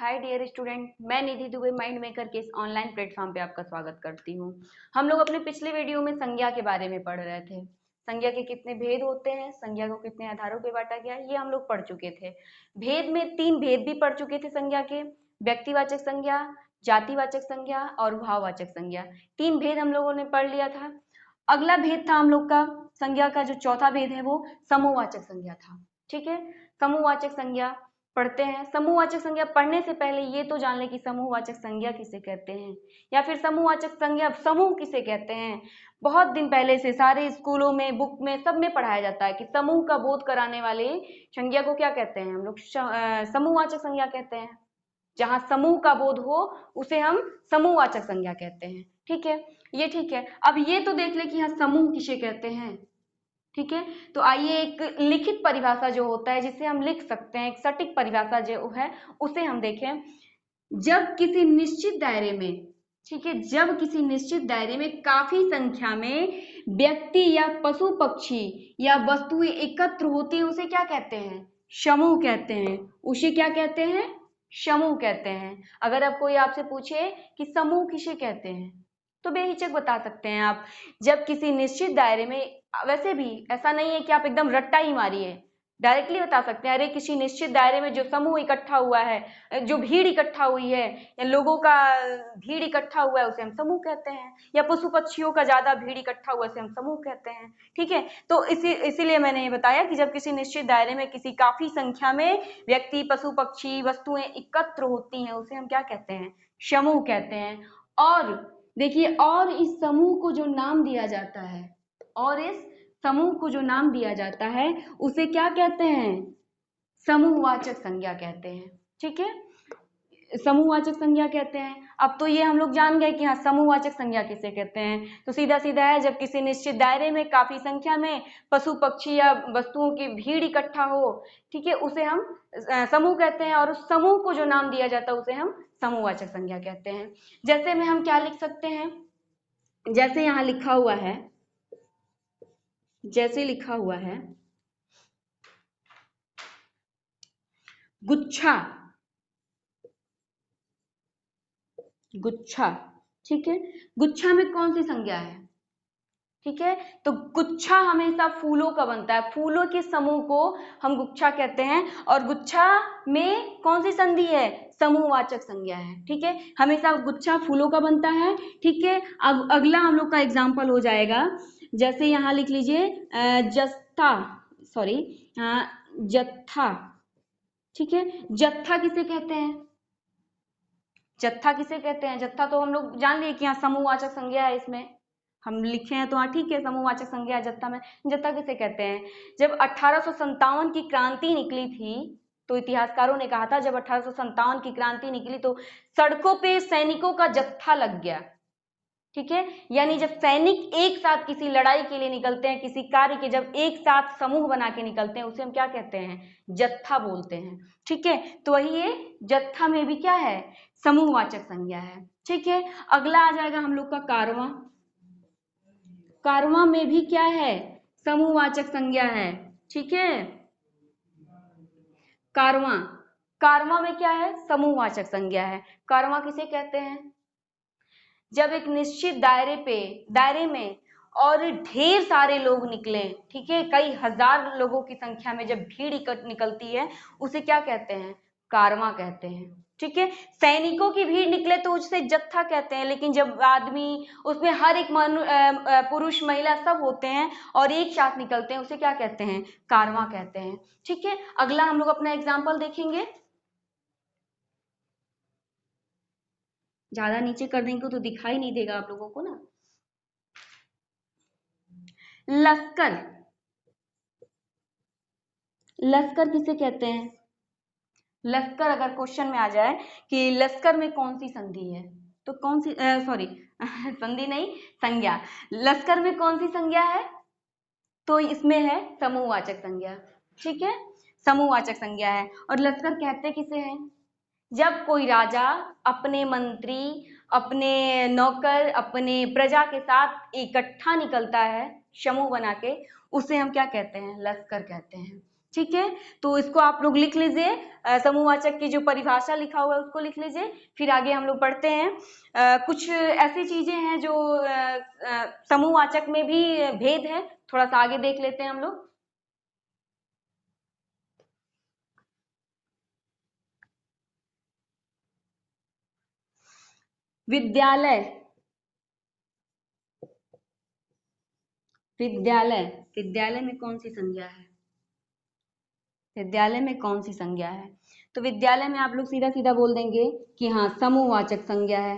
Hi dear student, मैं निधि Dubey mind maker के इस ऑनलाइन प्लेटफॉर्म पे आपका स्वागत करती हूँ। हम लोग अपने पिछले वीडियो में संज्ञा के बारे में पढ़ रहे थे। संज्ञा के कितने भेद होते हैं, संज्ञा को कितने आधारों पे बांटा गया है, ये हम लोग पढ़ चुके थे। भेद में 3 भेद भी पढ़ चुके थे संज्ञा के, व्यक्तिवाचक संज्ञा, जातिवाचक संज्ञा और भाववाचक संज्ञा। 3 भेद हम लोगों ने पढ़ लिया था। अगला भेद था हम लोग का संज्ञा का, जो चौथा भेद है वो समूहवाचक संज्ञा था। ठीक है, समूहवाचक संज्ञा पढ़ते हैं। समूहवाचक संज्ञा पढ़ने से पहले ये तो जान लें कि समूहवाचक संज्ञा किसे कहते हैं, या फिर समूहवाचक संज्ञा समूह किसे कहते हैं। बहुत दिन पहले से सारे स्कूलों में, बुक में, सब में पढ़ाया जाता है कि समूह का बोध कराने वाले संज्ञा को क्या कहते हैं हम लोग, समूहवाचक संज्ञा कहते हैं। जहां समूह का बोध हो उसे हम समूहवाचक संज्ञा कहते हैं। ठीक है, ये ठीक है। अब ये तो देख ले कि हाँ समूह किसे कहते हैं। ठीक है, तो आइए एक लिखित परिभाषा जो होता है, जिसे हम लिख सकते हैं, एक सटीक परिभाषा जो है उसे हम देखें। जब किसी निश्चित दायरे में, ठीक है, जब किसी निश्चित दायरे में काफी संख्या में व्यक्ति या पशु पक्षी या वस्तुएं एकत्र होती हैं, उसे क्या कहते हैं, समूह कहते हैं। उसे क्या कहते हैं, समूह कहते हैं। अगर अब कोई आपसे पूछे कि समूह किसे कहते हैं, तो बेहिचक बता सकते हैं आप। जब किसी निश्चित दायरे में, वैसे भी ऐसा नहीं है कि आप एकदम रट्टा ही मारिए, डायरेक्टली बता सकते हैं, अरे किसी निश्चित दायरे में जो समूह इकट्ठा हुआ है, जो भीड़ इकट्ठा हुई है, या लोगों का भीड़ इकट्ठा हुआ है, उसे हम समूह कहते हैं। या पशु पक्षियों का ज्यादा भीड़ इकट्ठा हुआ है, उसे हम समूह कहते हैं। ठीक है, तो इसीलिए मैंने ये बताया कि जब किसी निश्चित दायरे में किसी काफी संख्या में व्यक्ति, पशु पक्षी, वस्तुएं एकत्र होती हैं, उसे हम क्या कहते हैं, समूह कहते हैं। और देखिए, और इस समूह को जो नाम दिया जाता है, और इस समूह को जो नाम दिया जाता है उसे क्या कहते हैं, समूहवाचक संज्ञा कहते हैं। ठीक है, समूहवाचक संज्ञा कहते हैं। अब तो ये हम लोग जान गए कि हाँ समूहवाचक संज्ञा किसे कहते हैं। तो सीधा सीधा है, जब किसी निश्चित दायरे में काफी संख्या में पशु पक्षी या वस्तुओं की भीड़ इकट्ठा हो, ठीक है, उसे हम समूह कहते हैं। और उस समूह को जो नाम दिया जाता है उसे हम समूहवाचक संज्ञा कहते हैं। जैसे में हम क्या लिख सकते हैं, जैसे यहाँ लिखा हुआ है, जैसे लिखा हुआ है गुच्छा, गुच्छा। ठीक है, गुच्छा में कौन सी संज्ञा है, ठीक है, तो गुच्छा हमेशा फूलों का बनता है, फूलों के समूह को हम गुच्छा कहते हैं। और गुच्छा में कौन सी संधि है, समूहवाचक संज्ञा है। ठीक है, हमेशा गुच्छा फूलों का बनता है। ठीक है, अब अगला हम लोग का एग्जाम्पल हो जाएगा, जैसे यहाँ लिख लीजिए जत्था, सॉरी जत्था। ठीक है, जत्था किसे कहते हैं, जत्था किसे कहते हैं, जत्था तो हम लोग जान लिए कि यहाँ समूहवाचक संज्ञा है, इसमें हम लिखे हैं तो हाँ ठीक है, समूहवाचक संज्ञा है जत्था में। जत्था किसे कहते हैं, जब 1857 की क्रांति निकली थी, तो इतिहासकारों ने कहा था जब 1857 की क्रांति निकली तो सड़कों पे सैनिकों का जत्था लग गया। ठीक है, यानी जब सैनिक एक साथ किसी लड़ाई के लिए निकलते हैं, किसी कार्य के जब एक साथ समूह बना के निकलते हैं, उसे हम क्या कहते हैं, जत्था बोलते हैं। ठीक है, तो वही ये जत्था में भी क्या है, समूहवाचक संज्ञा है। ठीक है, अगला आ जाएगा हम लोग का कारवां। कारवां में भी क्या है, समूहवाचक संज्ञा है। ठीक है, कारवां, कारवां में क्या है, समूहवाचक संज्ञा है। कारवां किसे कहते हैं, जब एक निश्चित दायरे में और ढेर सारे लोग निकले, ठीक है, कई हजार लोगों की संख्या में जब भीड़ निकलती है, उसे क्या कहते हैं, कारवां कहते हैं। ठीक है, सैनिकों की भीड़ निकले तो उसे जत्था कहते हैं, लेकिन जब आदमी, उसमें हर एक पुरुष महिला सब होते हैं और एक साथ निकलते हैं, उसे क्या कहते हैं, कारवां कहते हैं। ठीक है, अगला हम लोग अपना एग्जाम्पल देखेंगे। ज्यादा नीचे कर देंगे तो दिखाई नहीं देगा आप लोगों को ना। लश्कर, लश्कर किसे कहते हैं, लश्कर अगर क्वेश्चन में आ जाए कि लश्कर में कौन सी संधि है, तो कौन सी, सॉरी संधि नहीं, संज्ञा, लश्कर में कौन सी संज्ञा है, तो इसमें है समूहवाचक संज्ञा। ठीक है, समूहवाचक संज्ञा है। और लश्कर कहते किसे हैं, जब कोई राजा अपने मंत्री, अपने नौकर, अपने प्रजा के साथ इकट्ठा निकलता है समूह बना के, उसे हम क्या कहते हैं, लश्कर कहते हैं। ठीक है, तो इसको आप लोग लिख लीजिए, समूहवाचक की जो परिभाषा लिखा हुआ है उसको लिख लीजिए। फिर आगे हम लोग पढ़ते हैं। कुछ ऐसी चीजें हैं जो समूहवाचक में भी भेद है, थोड़ा सा आगे देख लेते हैं हम लोग। विद्यालय, विद्यालय, विद्यालय में कौन सी संज्ञा है? विद्यालय में कौन सी संज्ञा है? तो विद्यालय में आप लोग सीधा सीधा बोल देंगे कि हाँ समूहवाचक संज्ञा है,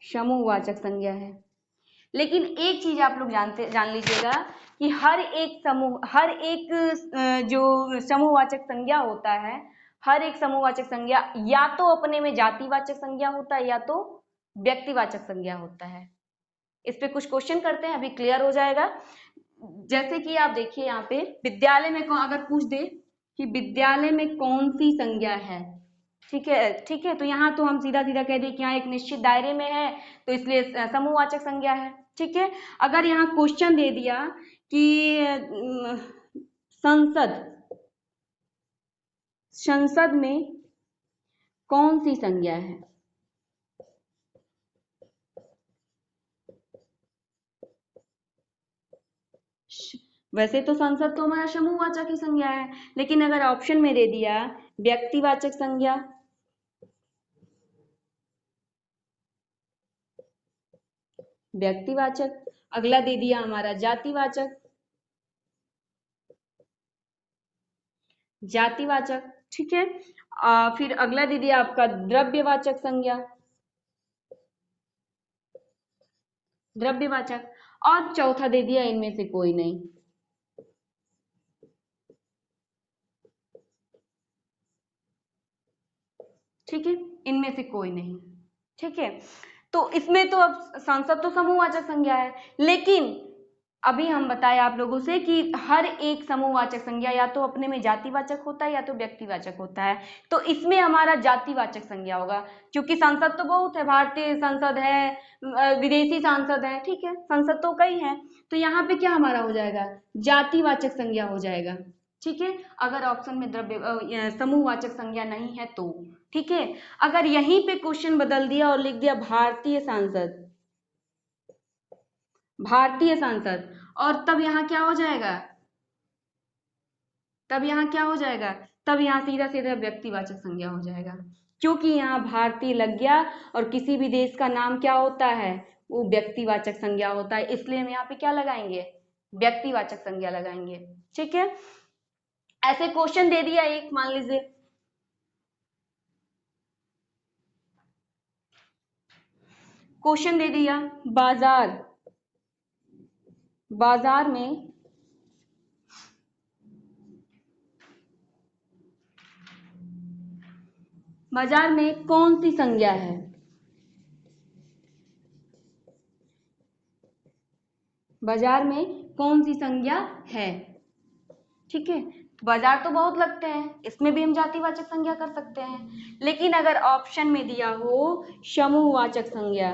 समूहवाचक संज्ञा है। लेकिन एक चीज आप लोग जान लीजिएगा कि हर एक समूह, हर एक जो समूहवाचक संज्ञा होता है, हर एक समूहवाचक संज्ञा या तो अपने में जातिवाचक संज्ञा होता है या तो व्यक्तिवाचक संज्ञा होता है। इस पे कुछ क्वेश्चन करते हैं, अभी क्लियर हो जाएगा। जैसे कि आप देखिए यहाँ पे विद्यालय में अगर पूछ दे कि विद्यालय में कौन सी संज्ञा है, ठीक है, ठीक है, तो यहाँ तो हम सीधा सीधा कह दें कि यहाँ एक निश्चित दायरे में है तो इसलिए समूहवाचक संज्ञा है। ठीक है, अगर यहाँ क्वेश्चन दे दिया कि संसद, संसद में कौन सी संज्ञा है, वैसे तो संसद तो हमारा समूहवाचक ही संज्ञा है, लेकिन अगर ऑप्शन में दे दिया व्यक्तिवाचक संज्ञा, व्यक्तिवाचक, अगला दे दिया हमारा जातिवाचक, जातिवाचक, ठीक है, फिर अगला दे दिया आपका द्रव्यवाचक संज्ञा, द्रव्यवाचक, और चौथा दे दिया इनमें से कोई नहीं। ठीक है, इनमें से कोई नहीं। ठीक है, तो इसमें तो अब संसद तो समूहवाचक संज्ञा है, लेकिन अभी हम बताए आप लोगों से कि हर एक समूहवाचक संज्ञा या तो अपने में जातिवाचक होता है या तो व्यक्तिवाचक होता है, तो इसमें हमारा जातिवाचक संज्ञा होगा, क्योंकि संसद तो बहुत है, भारतीय संसद है, विदेशी सांसद है, ठीक है, संसद तो कई है, तो यहाँ पे क्या हमारा हो जाएगा, जातिवाचक संज्ञा हो जाएगा। ठीक है, अगर ऑप्शन में द्रव्य समूहवाचक संज्ञा नहीं है तो, ठीक है, अगर यहीं पे क्वेश्चन बदल दिया और लिख दिया भारतीय सांसद, भारतीय सांसद, और तब यहाँ क्या हो जाएगा, तब यहाँ क्या हो जाएगा, तब यहाँ सीधा सीधा व्यक्तिवाचक संज्ञा हो जाएगा, क्योंकि यहाँ भारतीय लग गया और किसी भी देश का नाम क्या होता है, वो व्यक्तिवाचक संज्ञा होता है, इसलिए हम यहाँ पे क्या लगाएंगे, व्यक्तिवाचक संज्ञा लगाएंगे। ठीक है, ऐसे क्वेश्चन दे दिया एक, मान लीजिए क्वेश्चन दे दिया बाजार, बाजार में बाजार में कौन सी संज्ञा है, बाजार में कौन सी संज्ञा है। ठीक है, बाजार तो बहुत लगते हैं, इसमें भी हम जातिवाचक संज्ञा कर सकते हैं, लेकिन अगर ऑप्शन में दिया हो समूहवाचक संज्ञा,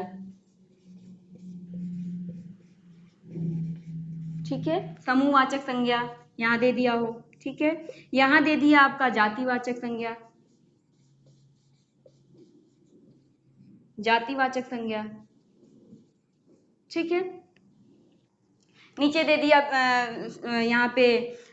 ठीक है, समूहवाचक संज्ञा यहाँ दे दिया हो, ठीक है, यहाँ दे दिया आपका जातिवाचक संज्ञा, जातिवाचक संज्ञा, ठीक है, नीचे दे दिया यहाँ पे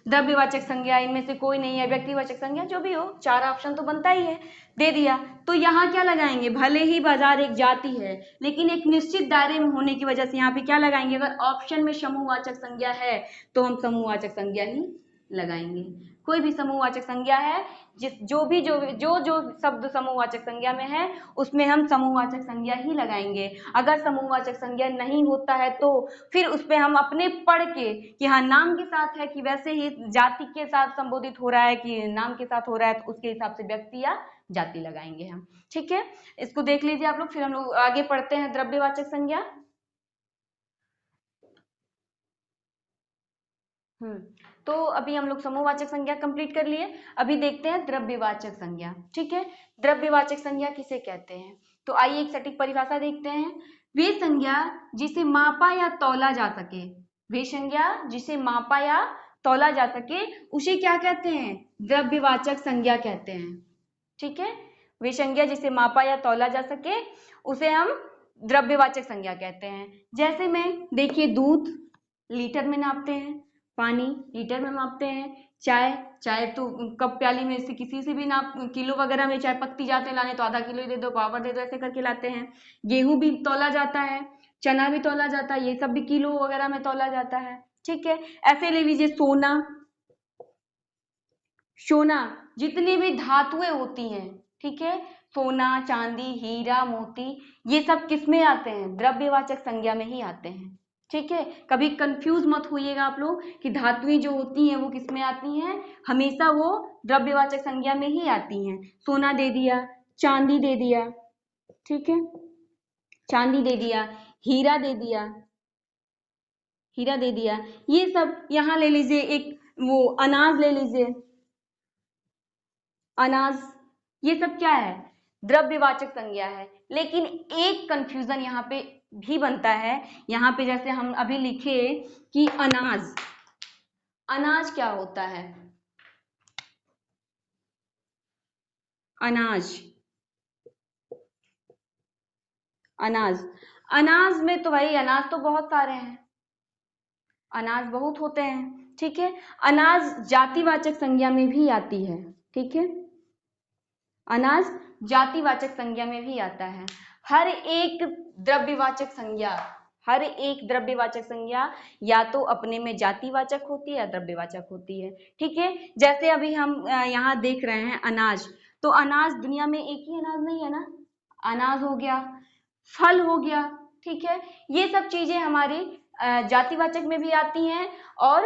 द्रव्यवाचक संज्ञा, इनमें से कोई नहीं है, व्यक्तिवाचक संज्ञा, जो भी हो, चार ऑप्शन तो बनता ही है, दे दिया, तो यहाँ क्या लगाएंगे, भले ही बाजार एक जाति है लेकिन एक निश्चित दायरे में होने की वजह से यहाँ पे क्या लगाएंगे, अगर ऑप्शन में समूहवाचक संज्ञा है तो हम समूहवाचक संज्ञा ही लगाएंगे। कोई भी समूहवाचक संज्ञा है, जो शब्द समूहवाचक संज्ञा में है उसमें हम समूहवाचक संज्ञा ही लगाएंगे। अगर समूहवाचक संज्ञा नहीं होता है तो फिर उस पे हम अपने पढ़ के कि हाँ नाम के साथ है कि वैसे ही जाति के साथ संबोधित हो रहा है कि नाम के साथ हो रहा है, तो उसके हिसाब से व्यक्ति या जाति लगाएंगे हम। ठीक है, इसको देख लीजिए आप लोग, फिर हम लोग आगे पढ़ते हैं द्रव्यवाचक संज्ञा। तो अभी हम लोग समूहवाचक संज्ञा कंप्लीट कर लिए, अभी देखते हैं द्रव्यवाचक संज्ञा। ठीक है, द्रव्यवाचक संज्ञा किसे कहते हैं, तो आइए एक सटीक परिभाषा देखते हैं। वे संज्ञा जिसे मापा या तौला जा सके, वे संज्ञा जिसे मापा या तौला जा सके उसे क्या कहते हैं? द्रव्यवाचक संज्ञा कहते हैं। ठीक है, वे संज्ञा जिसे मापा या तौला जा सके उसे हम द्रव्यवाचक संज्ञा कहते हैं। जैसे में देखिए, दूध लीटर में नापते हैं, पानी लीटर में मापते हैं, चाय तो कप प्याली में से किसी से भी नाप, किलो वगैरह में चाय पत्ती जाते हैं लाने तो आधा किलो ही दे दो, पावर दे दो, ऐसे करके लाते हैं। गेहूं भी तौला जाता है, चना भी तौला जाता है, ये सब भी किलो वगैरह में तौला जाता है। ठीक है, ऐसे ले लीजिए सोना जितनी भी धातुएं होती हैं, ठीक है, सोना, चांदी, हीरा, मोती, ये सब किस में आते हैं? द्रव्यवाचक संज्ञा में ही आते हैं। ठीक है, कभी कंफ्यूज मत होइएगा आप लोग कि धातुएं जो होती हैं वो किस में आती हैं, हमेशा वो द्रव्यवाचक संज्ञा में ही आती हैं। सोना दे दिया, चांदी दे दिया, ठीक है, चांदी दे दिया, हीरा दे दिया, ये सब। यहाँ ले लीजिए एक वो अनाज ले लीजिए, अनाज, ये सब क्या है? द्रव्यवाचक संज्ञा है। लेकिन एक कंफ्यूजन यहाँ पे भी बनता है, यहाँ पे जैसे हम अभी लिखे कि अनाज, अनाज क्या होता है? अनाज में तो भाई अनाज तो बहुत सारे हैं, अनाज बहुत होते हैं। ठीक है, अनाज जातिवाचक संज्ञा में भी आती है। ठीक है, अनाज जातिवाचक संज्ञा में भी आता है। हर एक द्रव्यवाचक संज्ञा या तो अपने में जातिवाचक होती है या द्रव्यवाचक होती है। ठीक है, जैसे अभी हम यहाँ देख रहे हैं अनाज, तो अनाज दुनिया में एक ही अनाज नहीं है ना, अनाज हो गया, फल हो गया, ठीक है, ये सब चीजें हमारी जातिवाचक में भी आती हैं और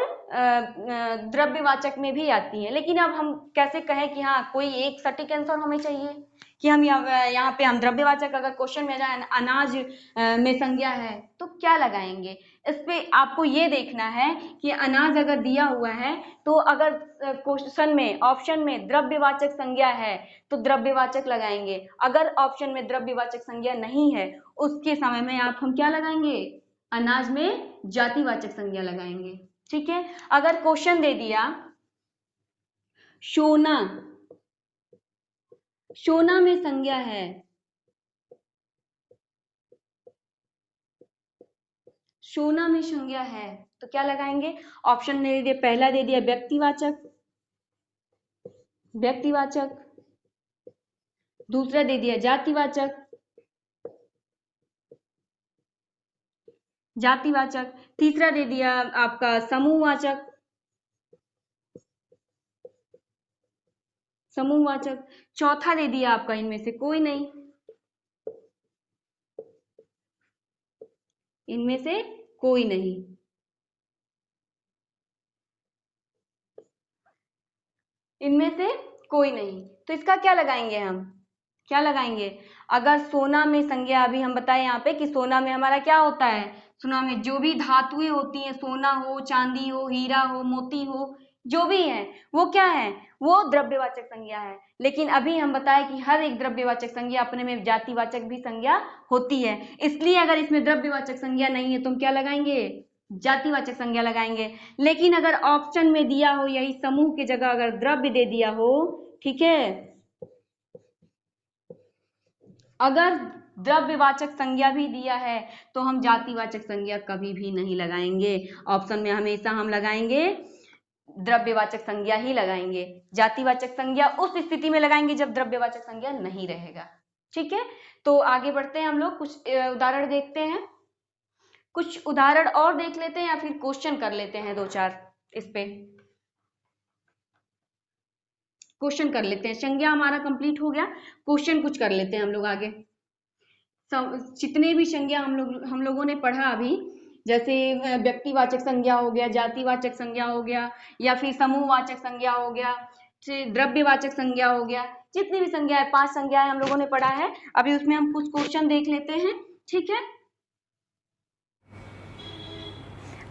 द्रव्यवाचक में भी आती हैं। लेकिन अब हम कैसे कहें कि हाँ कोई एक सटीक आंसर हमें चाहिए कि हम यहाँ पे हम द्रव्यवाचक, अगर क्वेश्चन में जाए अनाज में संज्ञा है तो क्या लगाएंगे? इस पे आपको ये देखना है कि अनाज अगर दिया हुआ है तो अगर क्वेश्चन में ऑप्शन में द्रव्यवाचक संज्ञा है तो द्रव्यवाचक लगाएंगे, अगर ऑप्शन में द्रव्यवाचक संज्ञा नहीं है उसके समय में हम क्या लगाएंगे? अनाज में जातिवाचक संज्ञा लगाएंगे। ठीक है, अगर क्वेश्चन दे दिया सोना में संज्ञा है, सोना में संज्ञा है तो क्या लगाएंगे? ऑप्शन दे दिया, पहला दे दिया व्यक्तिवाचक, दूसरा दे दिया जातिवाचक, तीसरा दे दिया आपका समूहवाचक, चौथा दे दिया आपका इनमें से कोई नहीं, इनमें से कोई नहीं। तो इसका क्या लगाएंगे? हम क्या लगाएंगे? अगर सोना में संज्ञा, अभी हम बताएं यहाँ पे कि सोना में हमारा क्या होता है, सोना में जो भी धातुएं होती हैं, सोना हो, चांदी हो, हीरा हो, मोती हो, जो भी है वो क्या है? वो द्रव्यवाचक संज्ञा है। लेकिन अभी हम बताएं कि हर एक द्रव्यवाचक संज्ञा अपने में जातिवाचक भी संज्ञा होती है, इसलिए अगर इसमें द्रव्यवाचक संज्ञा नहीं है तो हम क्या लगाएंगे? जातिवाचक संज्ञा लगाएंगे। लेकिन अगर ऑप्शन में दिया हो यही समूह की जगह अगर द्रव्य दे दिया हो, ठीक है, अगर द्रव्यवाचक संज्ञा भी दिया है तो हम जातिवाचक संज्ञा कभी भी नहीं लगाएंगे। ऑप्शन में हमेशा हम लगाएंगे द्रव्यवाचक संज्ञा ही लगाएंगे। जातिवाचक संज्ञा उस स्थिति में लगाएंगे जब द्रव्यवाचक संज्ञा नहीं रहेगा। ठीक है, तो आगे बढ़ते हैं हम लोग, कुछ उदाहरण देखते हैं, कुछ उदाहरण और देख लेते हैं या फिर क्वेश्चन कर लेते हैं दो चार। इस पे क्वेश्चन कर लेते हैं, संज्ञा हमारा कंप्लीट हो गया, क्वेश्चन कुछ कर लेते हैं हम लोग आगे। जितने भी संज्ञा हम लोगों ने पढ़ा अभी, जैसे व्यक्तिवाचक संज्ञा हो गया, जातिवाचक संज्ञा हो गया, या फिर समूहवाचक संज्ञा हो गया, द्रव्यवाचक संज्ञा हो गया, जितनी भी संज्ञा है 5 संज्ञाएं हम लोगों ने पढ़ा है। अभी उसमें हम कुछ क्वेश्चन देख लेते हैं। ठीक है,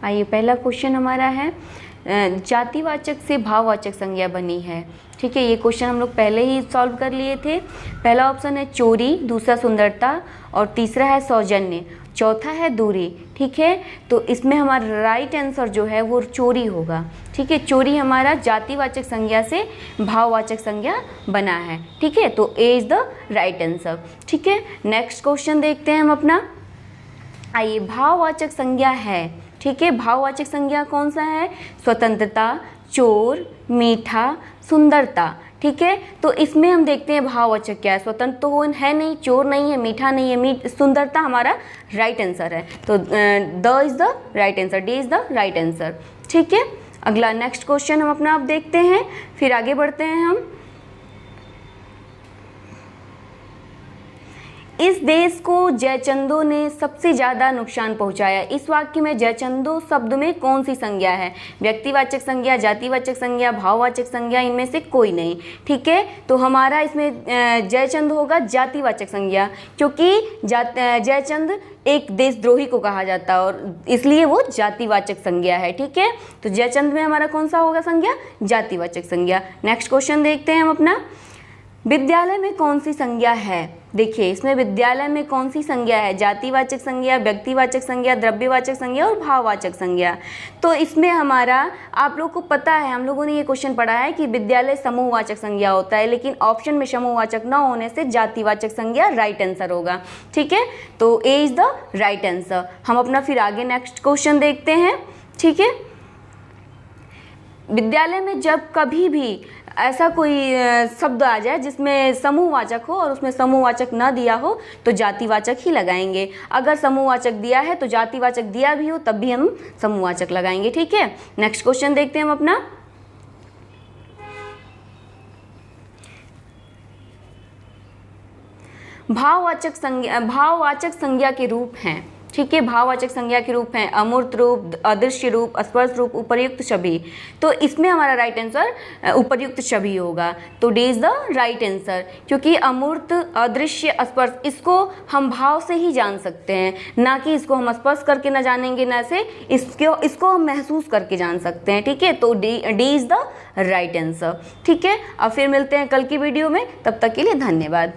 आइए पहला क्वेश्चन हमारा है, जातिवाचक से भाववाचक संज्ञा बनी है। ठीक है, ये क्वेश्चन हम लोग पहले ही सॉल्व कर लिए थे। पहला ऑप्शन है चोरी, दूसरा सुंदरता और तीसरा है सौजन्य, चौथा है दूरी। ठीक ठीक है। तो इसमें हमारा राइट आंसर जो है वो चोरी होगा, ठीक है। चोरी हमारा जातिवाचक संज्ञा से भाववाचक संज्ञा बना है, ठीक है। तो ए इज द राइट आंसर, ठीक है। नेक्स्ट क्वेश्चन देखते हैं हम अपना। आइए, भाववाचक संज्ञा है, ठीक है। भाववाचक संज्ञा कौन सा है? स्वतंत्रता, चोर, मीठा, सुंदरता, ठीक है। तो इसमें हम देखते हैं भाववाचक क्या है। स्वतंत्र तो है नहीं, चोर नहीं है, मीठा नहीं है, सुंदरता हमारा राइट आंसर है। तो the is the right answer, D is the right answer, ठीक है। अगला नेक्स्ट क्वेश्चन हम अपना आप देखते हैं, फिर आगे बढ़ते हैं हम। इस देश को जयचंदों ने सबसे ज़्यादा नुकसान पहुंचाया। इस वाक्य में जयचंदों शब्द में कौन सी संज्ञा है? व्यक्तिवाचक संज्ञा, जातिवाचक संज्ञा, भाववाचक संज्ञा, इनमें से कोई नहीं, ठीक है। तो हमारा इसमें जयचंद होगा जातिवाचक संज्ञा, क्योंकि जयचंद एक देशद्रोही को कहा जाता है और इसलिए वो जातिवाचक संज्ञा है, ठीक है। तो जयचंद में हमारा कौन सा होगा संज्ञा? जातिवाचक संज्ञा। नेक्स्ट क्वेश्चन देखते हैं हम अपना। विद्यालय में कौन सी संज्ञा है? देखिए, इसमें विद्यालय में कौन सी संज्ञा है? जातिवाचक संज्ञा, व्यक्तिवाचक संज्ञा, द्रव्यवाचक संज्ञा और भाववाचक संज्ञा। तो इसमें हमारा, आप लोग को पता है, हम लोगों ने ये क्वेश्चन पढ़ा है कि विद्यालय समूहवाचक संज्ञा होता है, लेकिन ऑप्शन में समूहवाचक न होने से जातिवाचक संज्ञा राइट आंसर होगा, ठीक है। तो ए इज द राइट आंसर। हम अपना फिर आगे नेक्स्ट क्वेश्चन देखते हैं, ठीक है। विद्यालय में जब कभी भी ऐसा कोई शब्द आ जाए जिसमें समूहवाचक हो और उसमें समूहवाचक न दिया हो तो जातिवाचक ही लगाएंगे। अगर समूहवाचक दिया है तो जातिवाचक दिया भी हो तब भी हम समूहवाचक लगाएंगे, ठीक है। नेक्स्ट क्वेश्चन देखते हैं हम अपना। भाववाचक संज्ञा के रूप हैं, ठीक है। भाववाचक संज्ञा के रूप हैं अमूर्त रूप, अदृश्य रूप, स्पर्श रूप, उपर्युक्त छवि। तो इसमें हमारा राइट आंसर उपर्युक्त छवि होगा। तो D is the right answer, क्योंकि अमूर्त, अदृश्य, स्पर्श, इसको हम भाव से ही जान सकते हैं, ना कि इसको हम स्पर्श करके ना जानेंगे, ना से इसको हम महसूस करके जान सकते हैं, ठीक है। तो D is the right answer, ठीक है। अब फिर मिलते हैं कल की वीडियो में, तब तक के लिए धन्यवाद।